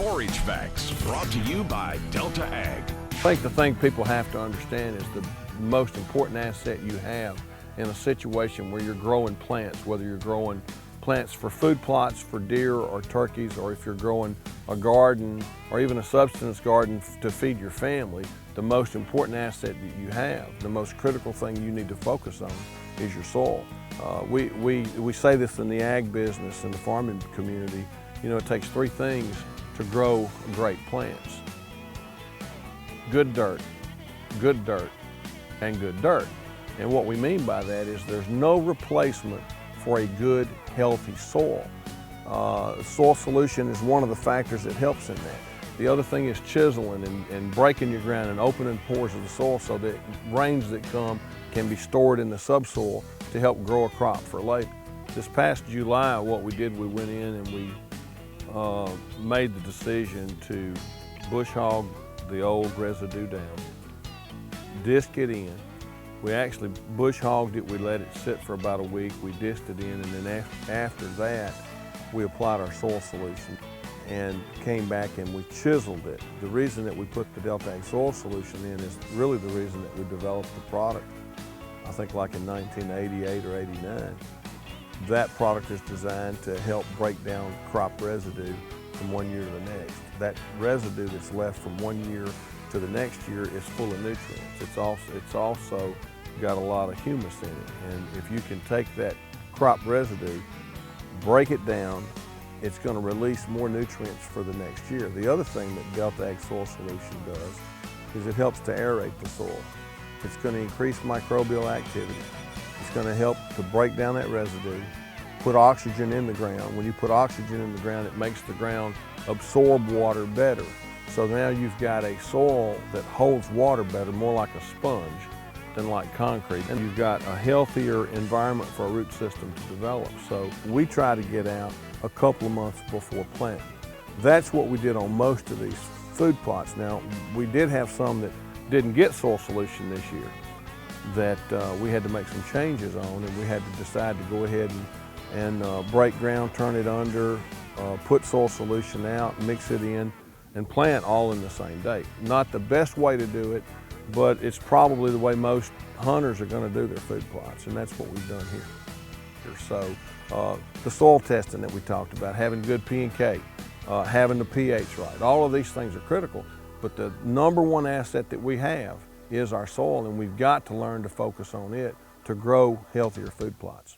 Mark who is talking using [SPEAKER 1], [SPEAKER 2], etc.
[SPEAKER 1] Forage Facts, brought to you by DeltAg.
[SPEAKER 2] I think the thing people have to understand is the most important asset you have in a situation where you're growing plants, whether you're growing plants for food plots for deer or turkeys, or if you're growing a garden or even a subsistence garden to feed your family. The most important asset that you have, the most critical thing you need to focus on, is your soil. We say this in the ag business and the farming community. You know, it takes three things to grow great plants: good dirt, and good dirt. And what we mean by that is there's no replacement for a good, healthy soil. Soil solution is one of the factors that helps in that. The other thing is chiseling and breaking your ground and opening pores of the soil so that rains that come can be stored in the subsoil to help grow a crop for later. This past July, what we did, we went in and we made the decision to bush hog the old residue down, disc it in. We actually bush hogged it, we let it sit for about a week, we disked it in, and then after that, we applied our soil solution and came back and we chiseled it. The reason that we put the DeltAg soil solution in is really the reason that we developed the product, I think like in 1988 or 89. That product is designed to help break down crop residue from one year to the next. That residue that's left from one year to the next year is full of nutrients. It's also got a lot of humus in it. And if you can take that crop residue, break it down, it's going to release more nutrients for the next year. The other thing that DeltAg soil solution does is it helps to aerate the soil. It's going to increase microbial activity. It's going to help to break down that residue, put oxygen in the ground. When you put oxygen in the ground, it makes the ground absorb water better. So now you've got a soil that holds water better, more like a sponge than like concrete. And you've got a healthier environment for a root system to develop. So we try to get out a couple of months before planting. That's what we did on most of these food plots. Now, we did have some that didn't get soil solution this year that we had to make some changes on, and we had to decide to go ahead and break ground, turn it under, put soil solution out, mix it in, and plant all in the same day. Not the best way to do it, but it's probably the way most hunters are going to do their food plots, and that's what we've done here. So the soil testing that we talked about, having good P and K, having the pH right, all of these things are critical, but the number one asset that we have is our soil, and we've got to learn to focus on it to grow healthier food plots.